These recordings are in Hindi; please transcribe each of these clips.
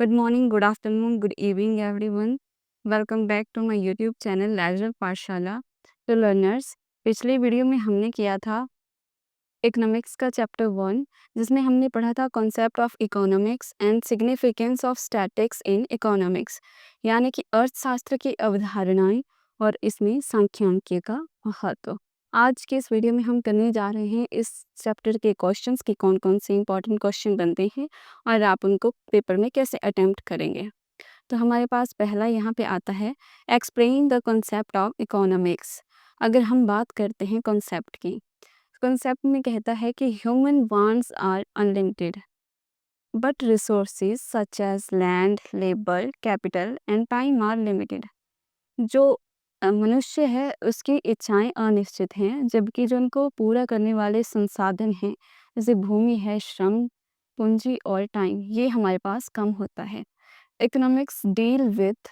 Good morning, good afternoon, good evening, everyone. Welcome back to my YouTube channel Leisure पाठशाला to learners. पिछली वीडियो में हमने किया था इकोनॉमिक्स का चैप्टर 1 जिसमें हमने पढ़ा था concept of economics and significance of statics in economics यानी कि अर्थशास्त्र की अवधारणाएं और इसमें सांख्यिकी का महत्व। आज के इस वीडियो में हम करने जा रहे हैं इस चैप्टर के क्वेश्चंस की कौन कौन से इंपॉर्टेंट क्वेश्चन बनते हैं और आप उनको पेपर में कैसे अटेम्प्ट करेंगे। तो हमारे पास पहला यहाँ पे आता है explain the concept of economics. अगर हम बात करते हैं कॉन्सेप्ट की, कॉन्सेप्ट में कहता है कि human wants are unlimited but resources such as land, labour, capital and time are limited. जो मनुष्य है उसकी इच्छाएं अनिश्चित हैं, जबकि जो उनको पूरा करने वाले संसाधन हैं जैसे भूमि है, श्रम, पूंजी और टाइम, ये हमारे पास कम होता है। Economics deal with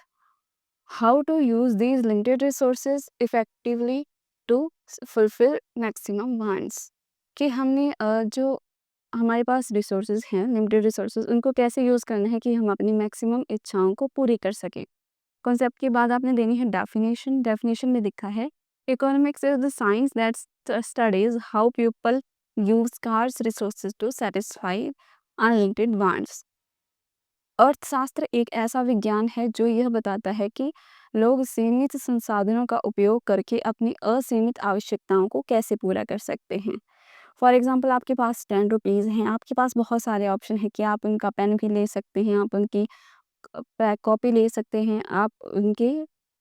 how to use these limited resources effectively to fulfil maximum wants, कि हमने जो हमारे पास रिसोर्सेज हैं, लिमिटेड रिसोर्सेज, उनको कैसे यूज़ करना है कि हम अपनी मैक्सिमम इच्छाओं को पूरी कर सकें। कॉन्सेप्ट के बाद आपने देनी है डेफिनेशन। डेफिनेशन में लिखा है economics is the science that studies how people use scarce resources to satisfy unlimited wants. अर्थशास्त्र एक ऐसा विज्ञान है जो यह बताता है कि लोग सीमित संसाधनों का उपयोग करके अपनी असीमित आवश्यकताओं को कैसे पूरा कर सकते हैं। फॉर एग्जाम्पल, आपके पास 10 रुपीज़ हैं, आपके पास बहुत सारे ऑप्शन है कि आप उनका पेन भी ले सकते हैं, आप उनकी कॉपी ले सकते हैं, आप उनके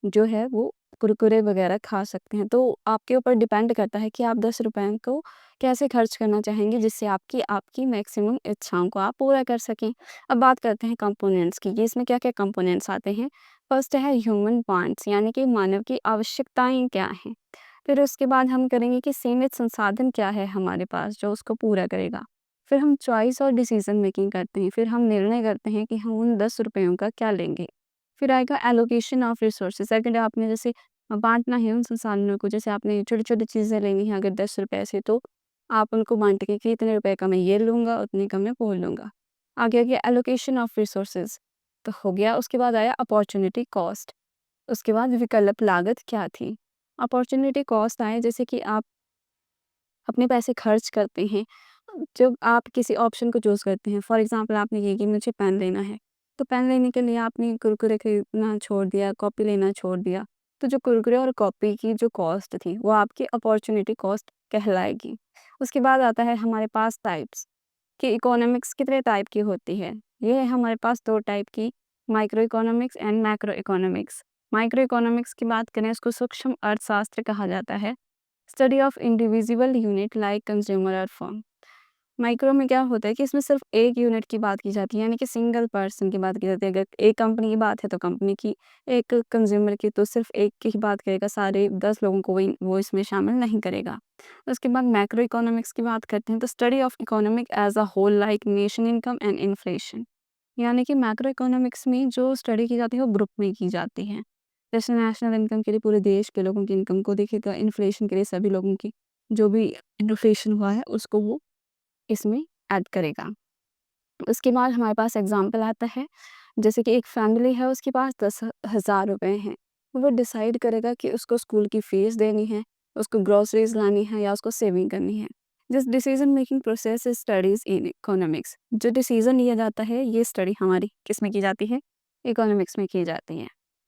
जो है वो कुरकुरे वगैरह खा सकते हैं। तो आपके ऊपर डिपेंड करता है कि आप 10 रुपए को कैसे खर्च करना चाहेंगे जिससे आपकी आपकी मैक्सिमम इच्छाओं को आप पूरा कर सकें। अब बात करते हैं कंपोनेंट्स की, कि इसमें क्या क्या कंपोनेंट्स आते हैं। फर्स्ट है ह्यूमन वांट्स, यानी कि मानव की आवश्यकताएं क्या हैं। फिर उसके बाद हम करेंगे कि सीमित संसाधन क्या है हमारे पास जो उसको पूरा करेगा। फिर हम चॉइस और डिसीजन मेकिंग करते हैं, फिर हम निर्णय करते हैं कि हम उन 10 रुपयों का क्या लेंगे। फिर आएगा एलोकेशन ऑफ रिसोर्सेज, अगर आपने जैसे बांटना है उन संसाधनों को, जैसे आपने छोटी छोटी चीज़ें लेनी है अगर 10 रुपये से, तो आप उनको बांटेंगे कि इतने रुपए का मैं ये लूँगा, उतने का मैं वो लूँगा। आगे आ गया एलोकेशन ऑफ रिसोर्सेज, तो हो गया। उसके बाद आया अपॉर्चुनिटी कॉस्ट, उसके बाद विकल्प लागत क्या थी। अपॉर्चुनिटी कॉस्ट आए जैसे कि आप अपने पैसे खर्च करते हैं जब आप किसी ऑप्शन को चूज़ करते हैं। फॉर एग्जांपल, आपने ये कि मुझे पेन लेना है, तो पेन लेने के लिए आपने कुरकुरे खरीदना छोड़ दिया, कॉपी लेना छोड़ दिया। तो जो कुरकुरे और कॉपी की जो कॉस्ट थी वो आपकी अपॉर्चुनिटी कॉस्ट कहलाएगी। उसके बाद आता है हमारे पास टाइप्स, कि इकोनॉमिक्स कितने टाइप की होती है। ये है हमारे पास 2 टाइप की, micro economics and macro economics. Micro economics की बात करें, इसको सूक्ष्म अर्थशास्त्र कहा जाता है। Study of individual unit like consumer और फर्म। माइक्रो में क्या होता है कि इसमें सिर्फ एक यूनिट की बात की जाती है, यानी कि सिंगल पर्सन की बात की जाती है। अगर एक कंपनी की बात है तो कंपनी की, एक कंज्यूमर की तो सिर्फ एक की ही बात करेगा, सारे 10 लोगों को वो इसमें शामिल नहीं करेगा। उसके बाद मैक्रो इकोनॉमिक्स की बात करते हैं, तो study of economic as a whole like nation income and inflation. यानी कि मैक्रो इकोनॉमिक्स में जो स्टडी की जाती है वो ग्रुप में की जाती है। जैसे नेशनल इनकम के लिए पूरे देश के लोगों की इनकम को देखेगा, इन्फ्लेशन के लिए सभी लोगों की जो भी इन्फ्लेशन हुआ है उसको वो इसमें ऐड करेगा। उसके बाद हमारे पास एग्जाम्पल आता है, जैसे कि एक फैमिली है, उसके पास 10,000 रुपए हैं। वो डिसाइड करेगा कि उसको स्कूल की फीस देनी है, उसको ग्रोसरीज लानी है या उसको सेविंग करनी है। This decision making process is studies in economics. जो डिसीजन लिया जाता है ये स्टडी हमारी किस में की जाती है, इकोनॉमिक्स में की जाती है।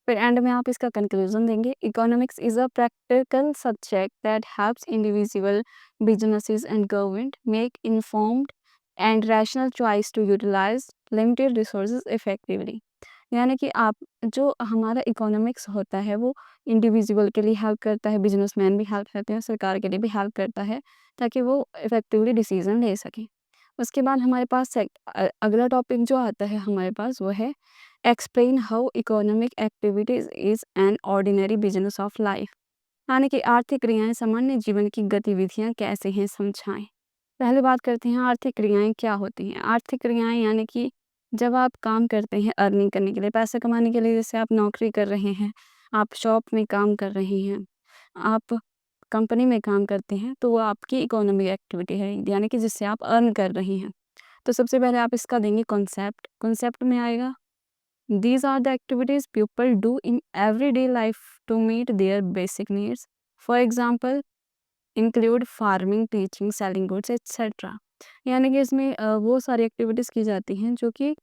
फिर एंड में आप इसका कंक्लूजन देंगे, economics is a practical subject that helps individual, businesses and government make informed and rational choice to utilize limited resources effectively। यानी कि आप जो हमारा इकोनॉमिक्स होता है वो इंडिविजुअल के लिए हेल्प करता है, बिजनेसमैन भी हेल्प करते हैं, सरकार के लिए भी हेल्प करता है ताकि वो इफेक्टिवली डिसीजन ले सकें। उसके बाद हमारे पास अगला टॉपिक जो आता है हमारे पास वो है explain how economic activities is an ordinary business of life. यानी कि आर्थिक क्रियाएं सामान्य जीवन की गतिविधियां कैसे हैं, समझाएं। पहले बात करते हैं आर्थिक क्रियाएं क्या होती हैं। आर्थिक क्रियाएं यानी कि जब आप काम करते हैं अर्निंग करने के लिए, पैसे कमाने के लिए, जैसे आप नौकरी कर रहे हैं, आप शॉप में काम कर रहे हैं, आप कंपनी में काम करते हैं, तो वो आपकी इकोनॉमिक एक्टिविटी है, यानी कि जिससे आप अर्न कर रहे हैं। तो सबसे पहले आप इसका देंगे कॉन्सेप्ट। कॉन्सेप्ट में आएगा These are the activities people do in everyday life to meet their basic needs. For example, include farming, teaching, selling goods etcetera. यानी कि इसमें वो सारी एक्टिविटीज़ की जाती हैं जो कि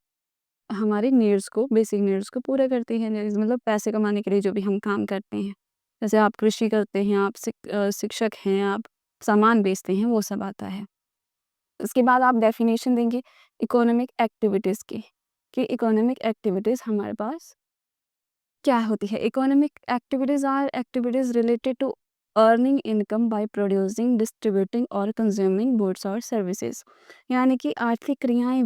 हमारी नीड्स को, बेसिक नीड्स को पूरा करती हैं। मतलब पैसे कमाने के लिए जो भी हम काम करते हैं, जैसे आप कृषि करते हैं, आप शिक्षक हैं, आप सामान बेचते हैं, वो सब आता है। उसके बाद आप डेफिनेशन देंगे इकोनॉमिक एक्टिविटीज़ की, कि इकोनॉमिक एक्टिविटीज़ हमारे पास क्या होती है। Economic activities are activities related to earning income by producing, distributing और कंज्यूमिंग गुड्स और सर्विसेज। यानी कि आर्थिक क्रियाएं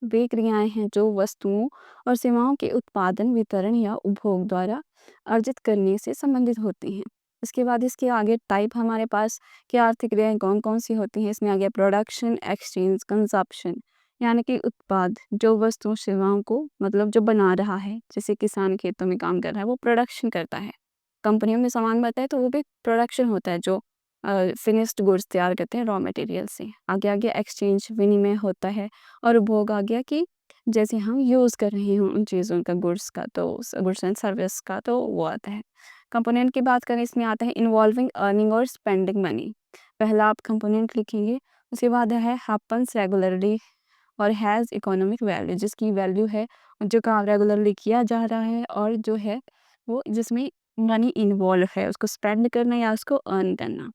वे क्रियाएं हैं जो वस्तुओं और सेवाओं के उत्पादन, वितरण या उपभोग द्वारा अर्जित करने से संबंधित होती हैं। इसके बाद इसके आगे टाइप हमारे पास कि आर्थिक क्रियाएं कौन कौन सी होती हैं। इसमें आ गया प्रोडक्शन, एक्सचेंज, कंजप्शन। यानी कि उत्पाद, जो वस्तुओं सेवाओं को मतलब जो बना रहा है, जैसे किसान खेतों में काम कर रहा है वो प्रोडक्शन करता है। कंपनियों में सामान बनता है तो वो भी प्रोडक्शन होता है, जो फिनिश्ड गुड्स तैयार करते हैं रॉ मटेरियल से। आगे आगे एक्सचेंज, विनिमय होता है। और उपभोग आ गया कि जैसे हम यूज़ कर रहे हो उन चीज़ों का, गुड्स का, तो गुड्स एंड सर्विस का, तो वो आता है। कंपोनेंट की बात करें, इसमें आता है इन्वॉल्विंग अर्निंग और स्पेंडिंग मनी। पहला आप कंपोनेंट लिखेंगे, उसके बाद है हैपन्स रेगुलरली और हैज़ इकोनॉमिक वैल्यू, जिसकी वैल्यू है, जो काम रेगुलरली किया जा रहा है और जो है वो जिसमें मनी इन्वॉल्व है, उसको स्पेंड करना या उसको अर्न करना।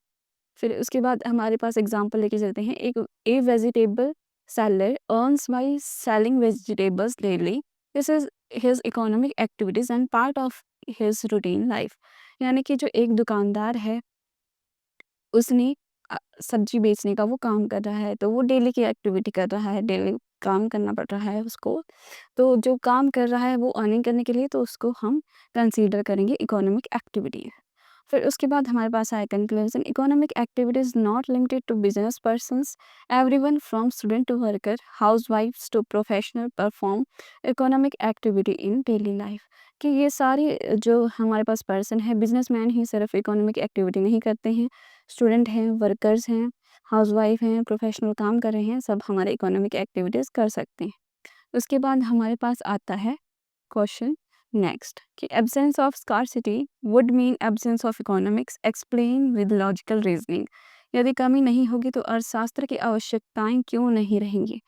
फिर उसके बाद हमारे पास एग्जांपल लेके चलते हैं। एक ए vegetable seller earns by selling vegetables daily. This is his economic activities and part of his routine life. यानी कि जो एक दुकानदार है, उसने सब्जी बेचने का वो काम कर रहा है, तो वो डेली की एक्टिविटी कर रहा है, डेली काम करना पड़ रहा है उसको। तो जो काम कर रहा है वो अर्निंग करने के लिए, तो उसको हम कंसीडर करेंगे इकोनॉमिक एक्टिविटी। फिर उसके बाद हमारे पास आया conclusion. Economic activity is not limited to business persons, everyone from student to worker, housewifes to professional perform economic activity in daily life. कि ये सारी जो हमारे पास पर्सन है, बिजनेसमैन ही सिर्फ इकोनॉमिक एक्टिविटी नहीं करते हैं, स्टूडेंट हैं, वर्कर्स हैं, हाउसवाइफ हैं, प्रोफेशनल काम कर रहे हैं, सब हमारे इकोनॉमिक एक्टिविटीज़ कर सकते हैं। उसके बाद हमारे पास आता है क्वेश्चन नेक्स्ट, कि absence of scarcity would mean absence of economics, explain with logical reasoning. यदि कमी नहीं होगी तो अर्थशास्त्र की आवश्यकताएं क्यों नहीं रहेंगी।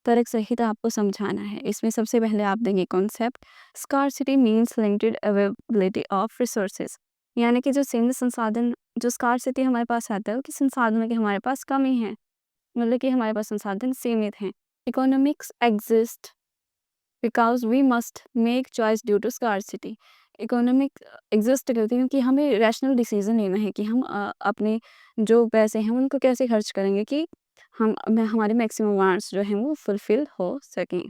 तर्क सहित आपको समझाना है। इसमें सबसे पहले आप देंगे concept. Scarcity means limited availability of resources. यानी कि जो सीमित संसाधन, जो स्कार्सिटी हमारे पास आता है वो कि संसाधनों की हमारे पास कमी है, मतलब कि हमारे पास संसाधन सीमित हैं। Economics exist because we must make choice due to scarcity. Economic exist करती है क्योंकि हमें रैशनल डिसीजन लेना है कि हम अपने जो पैसे हैं उनको कैसे खर्च करेंगे कि हमारे मैक्सिमम वांट्स जो हैं वो फुलफिल हो सकें।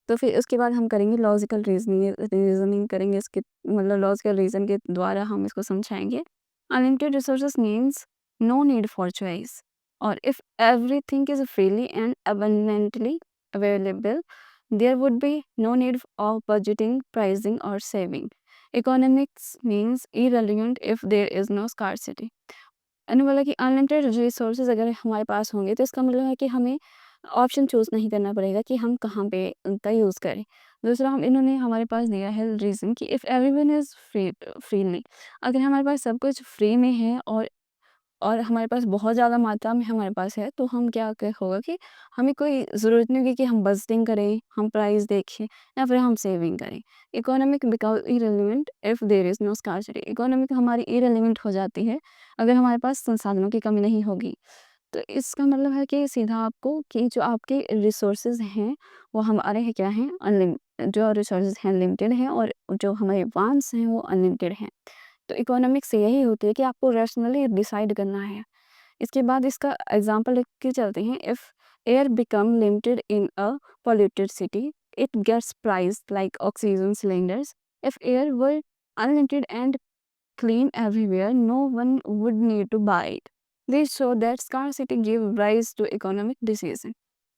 तो फिर उसके बाद हम करेंगे लॉजिकल रीजनिंग करेंगे, इसके मतलब लॉजिकल रीजन के द्वारा हम इसको समझाएंगे। Unlimited resources means no need for choice, और if everything is freely and abundantly available, there would be no need of budgeting, pricing or saving. Economics means irrelevant if there is no scarcity. मैंने बोला कि अनलिमिटेड रिसोर्सेज अगर हमारे पास होंगे तो इसका मतलब है कि हमें ऑप्शन चूज़ नहीं करना पड़ेगा कि हम कहाँ पे उनका यूज़ करें। दूसरा, हम इन्होंने हमारे पास दिया है रीज़न कि इफ़ एवरीवन इज़ फ्रीली, अगर हमारे पास सब कुछ फ्री में है और हमारे पास बहुत ज़्यादा मात्रा में हमारे पास है, तो हम क्या होगा कि हमें कोई ज़रूरत नहीं होगी कि हम बजटिंग करें, हम प्राइस देखें या फिर हम सेविंग करें। Economic because irrelevant if there is no scarcity. Economic हमारी इरेलीवेंट हो जाती है अगर हमारे पास संसाधनों की कमी नहीं होगी। तो इसका मतलब है कि सीधा आपको कि जो आपके रिसोर्सेज हैं वो हमारे हैं क्या हैं, जो रिसोर्सेज हैं लिमिटेड हैं, और जो हमारे वांट्स हैं वो अनलिमिटेड हैं। तो इकोनॉमिक्स से यही होती है कि आपको रैशनली डिसाइड करना है। इसके बाद इसका एग्जांपल लिख के चलते हैं। If air become limited in a polluted city, it gets price like oxygen cylinders. If air were unlimited and clean everywhere, no one would need to buy it. This show that scarcity gives rise to economic decision.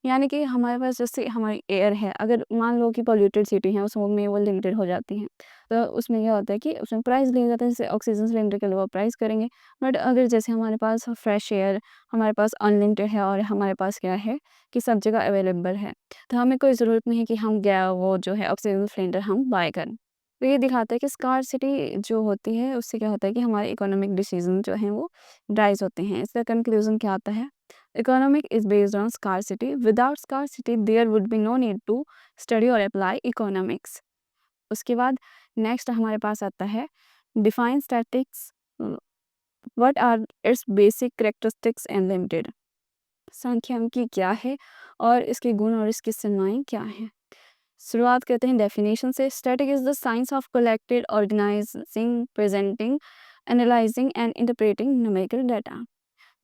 यानी कि हमारे पास जैसे हमारी एयर है, अगर मान लो कि पॉल्यूटेड सिटी है, उसमें वो लिमिटेड हो जाती हैं, तो उसमें क्या होता है कि उसमें प्राइस लिया जाता है, जैसे ऑक्सीजन सिलेंडर के लिए वो प्राइस करेंगे। बट अगर जैसे हमारे पास फ्रेश एयर हमारे पास अनलिमिटेड है और हमारे पास क्या है कि सब जगह अवेलेबल है, तो हमें कोई ज़रूरत नहीं है कि हम गया वो जो है ऑक्सीजन सिलेंडर हम बाय करें। तो ये दिखाता है कि स्कार्सिटी जो होती है उससे क्या होता है कि हमारे इकोनॉमिक डिसीजन जो हैं वो राइज होते हैं। इसका कंक्लूजन क्या आता है? Economic is based on scarcity. Without scarcity, there would be no need to study or apply economics. उसके बाद नेक्स्ट हमारे पास आता है define statistics, what are its basic characteristics and limited. सांख्यिकी क्या है और इसके गुण और इसकी सीमाएं क्या हैं। शुरुआत करते हैं डेफिनेशन से। Statistic is the science of collected organising presenting analysing and interpreting numerical data.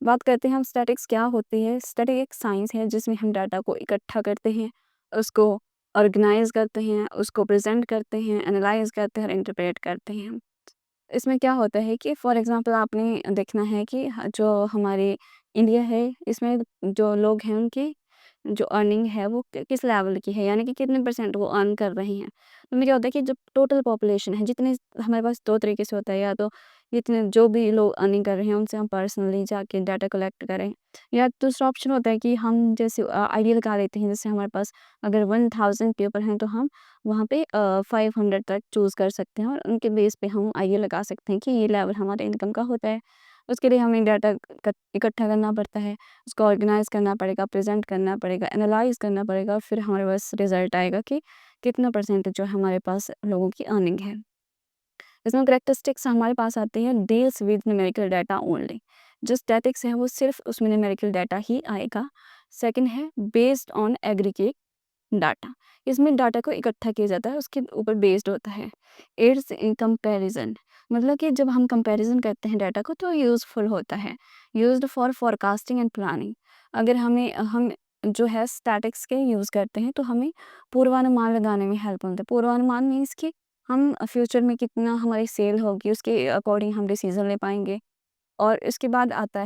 बात करते हैं हम स्टैटिक्स क्या होती है। स्टैटिक एक साइंस है जिसमें हम डाटा को इकट्ठा करते हैं, उसको ऑर्गेनाइज करते हैं, उसको प्रेजेंट करते हैं, एनालाइज करते हैं और इंटरप्रेट करते हैं। इसमें क्या होता है कि फॉर एग्जांपल आपने देखना है कि जो हमारे इंडिया है, इसमें जो लोग हैं उनकी जो अर्निंग है वो किस लेवल की है, यानी कि कितने परसेंट वो अर्न कर रहे हैं। तो क्या होता है कि जब टोटल पॉपुलेशन है, जितने हमारे पास दो तरीके से होता है, या तो जितने जो भी लोग अर्निंग कर रहे हैं उनसे हम पर्सनली जाके डाटा कलेक्ट करें, या दूसरा ऑप्शन होता है कि हम जैसे आइडिया लगा लेते हैं, जैसे हमारे पास अगर 1000 पीपल हैं तो हम वहाँ पे 500 तक चूज़ कर सकते हैं और उनके बेस पे हम आइडिया लगा सकते हैं कि ये लेवल हमारे इनकम का होता है। उसके लिए हमें डाटा इकट्ठा करना पड़ता है, उसको ऑर्गेनाइज करना पड़ेगा, प्रेजेंट करना पड़ेगा, एनालाइज करना पड़ेगा और फिर हमारे पास रिजल्ट आएगा कि कितना परसेंट जो हमारे पास लोगों की अर्निंग है। इसमें करेक्टरिस्टिक्स हमारे पास आते हैं deals with numerical data only. जो स्टैटिक्स है वो सिर्फ उसमें न्यूमेरिकल डाटा ही आएगा। सेकंड है बेस्ड ऑन एग्रीगेट डाटा। इसमें डाटा को इकट्ठा किया जाता है, उसके ऊपर बेस्ड होता है। एड्स इन कंपैरिजन, मतलब कि जब हम कंपैरिजन करते हैं डाटा को तो यूज़फुल होता है। Used for forecasting and planning. अगर हम जो है स्टैटिक्स के यूज़ करते हैं तो हमें पूर्वानुमान लगाने में हेल्प मिलता है। पूर्वानुमान मीन्स कि हम फ्यूचर में कितना हमारी सेल होगी उसके अकॉर्डिंग हम डिसीजन ले पाएंगे। और इसके बाद आता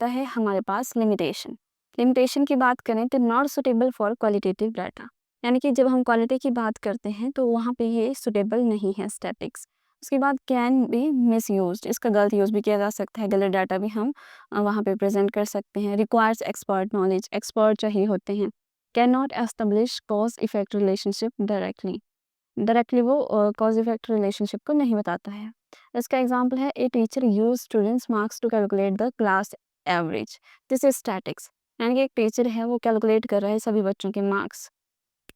है हमारे पास लिमिटेशन। लिमिटेशन की बात करें तो not suitable for qualitative data, यानी कि जब हम क्वालिटी की बात करते हैं तो वहाँ पे ये सुटेबल नहीं है स्टैटिक्स। उसके बाद कैन बी मिस यूज, इसका गलत यूज़ भी किया जा सकता है, गलत डाटा भी हम वहाँ पे प्रेजेंट कर सकते हैं। रिक्वायर्स एक्सपर्ट नॉलेज, एक्सपर्ट चाहिए होते हैं। Cannot establish cause effect relationship directly वो कॉज इफेक्ट रिलेशनशिप को नहीं बताता है। इसका एग्जांपल है a teacher use students marks to calculate the class average. This is statistics, यानी कि एक टीचर है वो कैलकुलेट कर रहा है सभी बच्चों के मार्क्स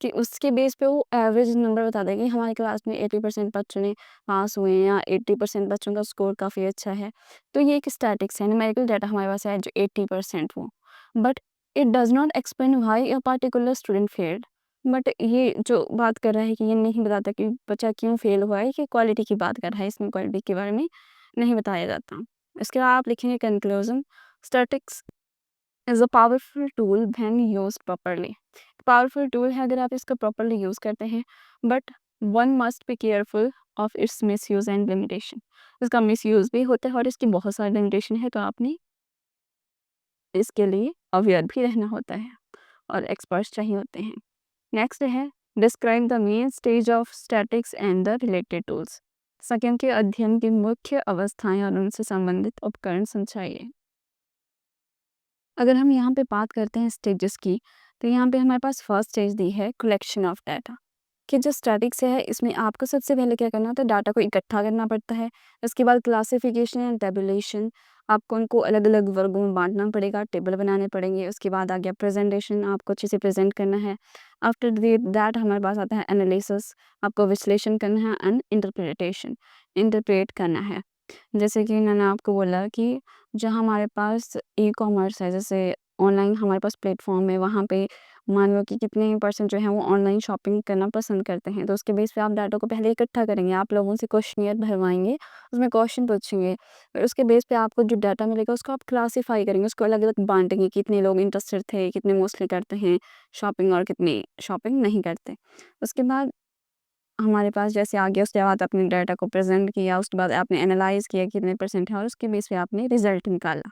कि उसके बेस पे वो एवरेज नंबर बता देगा कि हमारी क्लास में 80% बच्चों ने पास हुए हैं या 80% बच्चों का स्कोर काफ़ी अच्छा है। तो ये एक स्टैटिक्स है, न्यूमेरिकल डाटा हमारे पास है जो 80% वो, but it does not explain why a particular student failed. But ये जो बात कर रहा है कि ये नहीं बताता कि बच्चा क्यों फेल हुआ है, कि क्वालिटी की बात कर रहा है, इसमें क्वालिटी के बारे में नहीं बताया जाता। इसके बाद आप लिखेंगे conclusion. Statics is a powerful tool when used properly. Powerful tool है अगर आप इसका प्रॉपर्ली यूज़ करते हैं, but one must be careful of its misuse and limitation. इसका मिसयूज भी होता है और इसकी बहुत सारी लिमिटेशन है, तो आपने इसके लिए अवेयर भी रहना होता है और एक्सपर्ट्स चाहिए होते हैं। नेक्स्ट है describe the main stage of statics and the related tools. संख्या के अध्ययन की मुख्य अवस्थाएं और उनसे संबंधित उपकरण समझाइए। अगर हम यहाँ पे बात करते हैं स्टेजेस की, तो यहाँ पे हमारे पास फर्स्ट स्टेज दी है कलेक्शन ऑफ डाटा, कि जो स्टैटिक्स है इसमें आपको सबसे पहले क्या करना होता है, डाटा को इकट्ठा करना पड़ता है। उसके बाद क्लासिफिकेशन एंड टेबुलेशन, आपको उनको अलग अलग वर्गों में बांटना पड़ेगा, टेबल बनाने पड़ेंगे। उसके बाद आ गया प्रेजेंटेशन, आपको अच्छे से प्रेजेंट करना है। आफ्टर दैट हमारे पास आता है एनालिसिस, आपको विश्लेषण करना है, एंड इंटरप्रिटेशन, इंटरप्रेट करना है। जैसे कि मैंने आपको बोला कि जहाँ हमारे पास ई-कॉमर्स है, जैसे ऑनलाइन हमारे पास प्लेटफ़ॉर्म है, वहाँ पे मान लो कि कितने परसेंट जो है वो ऑनलाइन शॉपिंग करना पसंद करते हैं, तो उसके बेस पे आप डाटा को पहले इकट्ठा करेंगे। आप लोगों से क्वेश्चनियर भरवाएँगे, उसमें क्वेश्चन पूछेंगे, फिर उसके बेस पे आपको जो डाटा मिलेगा उसको आप क्लासिफ़ाई करेंगे, उसको अलग-अलग बाँटेंगे, कितने लोग इंटरेस्टेड थे, कितने मोस्टली करते हैं शॉपिंग और कितने शॉपिंग नहीं करते। उसके बाद हमारे पास जैसे आ गया, उसके बाद आपने डाटा को प्रेज़ेंट किया, उसके बाद आपने एनालाइज़ किया कितने परसेंट है और उसके बेस पे आपने रिज़ल्ट निकाला।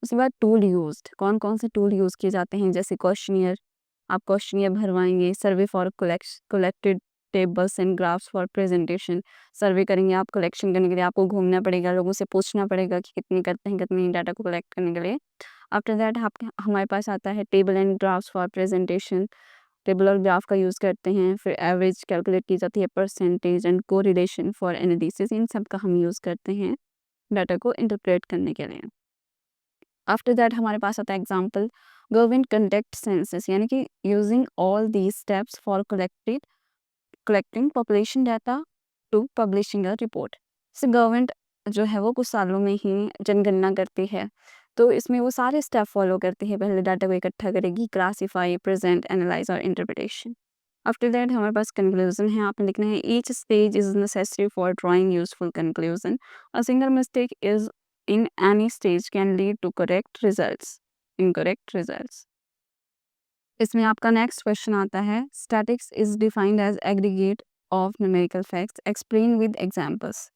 उसके बाद टूल यूज्ड, कौन-कौन से टूल यूज़ किए जाते हैं, जैसे क्वेश्चनियर, आप क्वेश्चनियर भरवाएँगे, survey for collected tables and graphs for presentation, survey करेंगे आप, कलेक्शन करने के लिए आपको घूमना पड़ेगा, लोगों से पूछना पड़ेगा कि कितनी करते हैं, कितनी डाटा को कलेक्ट करने के लिए। आफ्टर दैट आपके हमारे पास आता है table and graphs for presentation, table और ग्राफ का यूज़ करते हैं। फिर एवरेज कैलकुलेट की जाती है, percentage and correlation for analysis, इन सब का हम यूज़ करते हैं डाटा को इंटरप्रेट करने के लिए। आफ्टर दैट हमारे पास आता है एग्जाम्पल, गवर्नमेंट कंडक्ट सेंसस, यानी कि using all these steps for collecting population data to publishing a report. से गवर्नमेंट जो है वो कुछ सालों में ही जनगणना करती है, तो इसमें वो सारे स्टेप फॉलो करती है। पहले डाटा को इकट्ठा करेगी, क्लासीफाई, प्रेजेंट, एनालाइज और इंटरप्रिटेशन। आफ्टर दैट हमारे पास कंक्लूजन है, आपने लिखना है each stage is necessary for drawing useful conclusion, a single mistake is in any stage can lead to incorrect results। इसमें आपका नेक्स्ट क्वेश्चन आता है, statistics is defined as aggregate of numerical facts, explain with examples.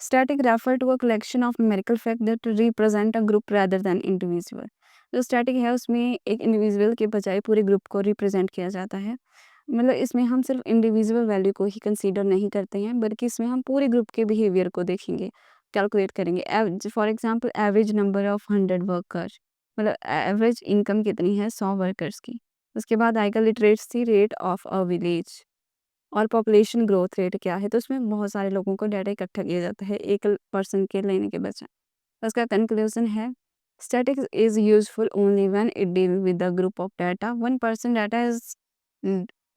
Statistic refer to a collection of numerical fact that represent a group rather than individual. जो स्टैटिक है उसमें एक इंडिविजुअल के बजाय पूरे ग्रुप को रिप्रेजेंट किया जाता है। मतलब इसमें हम सिर्फ इंडिविजुअल वैल्यू को ही कंसीडर नहीं करते हैं, बल्कि इसमें हम पूरे ग्रुप के बिहेवियर को देखेंगे, कैलकुलेट करेंगे। For example average number of 100 worker, मतलब एवरेज इनकम कितनी है 100 वर्कर्स की। उसके बाद आएगा literacy rate of a village, और पॉपुलेशन ग्रोथ रेट क्या है। तो उसमें बहुत सारे लोगों को डाटा इकट्ठा किया जाता है एक पर्सन के लेने के बजाय। उसका कंक्लूजन है, statistics is useful only when it deal with the group of data, one person data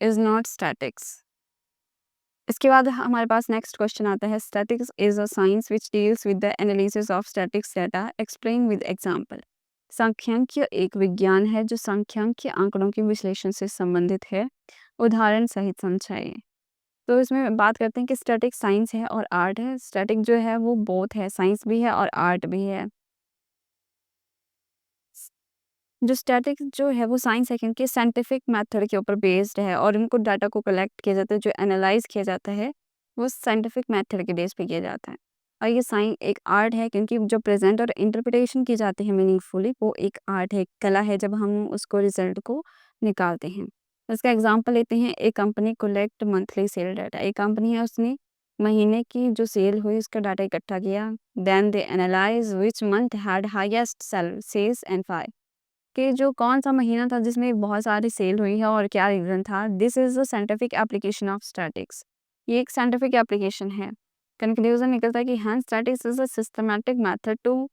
is not statics. इसके बाद हमारे पास नेक्स्ट क्वेश्चन आता है, statistics is a science which deals with the analysis of statics data, explain with example. सांख्यिकीय एक विज्ञान है जो सांख्यिकीय आंकड़ों के विश्लेषण से संबंधित है, उदाहरण सहित समझाइए। तो इसमें बात करते हैं कि स्टैटिक साइंस है और आर्ट है। स्टैटिक जो है वो बोथ है, साइंस भी है और आर्ट भी है। जो स्टैटिक जो है वो साइंस है, क्योंकि साइंटिफिक मेथड के ऊपर बेस्ड है और इनको डाटा को कलेक्ट किया जाता है, जो एनालाइज किया जाता है वो साइंटिफिक मेथड के बेस पे किया जाता है। और ये साइंस एक आर्ट है, क्योंकि जो प्रेजेंट और इंटरप्रिटेशन की जाती है मीनिंगफुली, वो एक आर्ट है, एक कला है, जब हम उसको रिजल्ट को निकालते हैं। इसका एग्जाम्पल लेते हैं, एक company collect monthly cell data. एक कंपनी है, उसने महीने की जो सेल हुई उसका डाटा इकट्ठा किया। Then they analyse which month had highest sales and five, कि जो कौन सा महीना था जिसमें बहुत सारी सेल हुई है और क्या रीज़न था। This is a scientific application of statics, ये एक साइंटिफिक एप्लीकेशन है। कंक्लूजन निकलता है कि हाँ, statistics is a systematic method to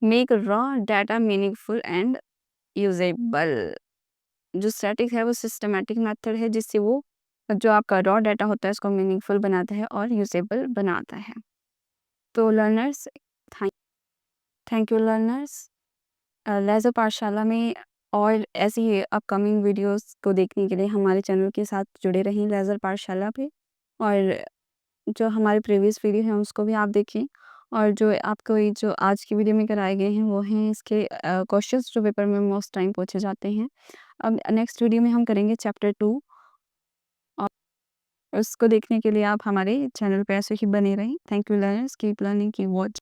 make raw data meaningful and usable. जो स्टैटिक है वो सिस्टमैटिक मेथड है, जिससे वो जो आपका रॉ डाटा होता है उसको मीनिंगफुल बनाता है और यूजेबल बनाता है। तो learners, thank you learners. Laser पाठशाला में और ऐसी ही अपकमिंग वीडियोस को देखने के लिए हमारे चैनल के साथ जुड़े रहें लेज़र पाठशाला पे, और जो हमारे प्रीवियस वीडियो हैं उसको भी आप देखें। और जो आपको ये जो आज की वीडियो में कराए गए हैं वो हैं इसके क्वेश्चंस जो पेपर में मोस्ट टाइम पूछे जाते हैं। अब नेक्स्ट वीडियो में हम करेंगे चैप्टर 2, और उसको देखने के लिए आप हमारे चैनल पे ऐसे ही बने रहें। Thank you learners, keep learning, keep watch.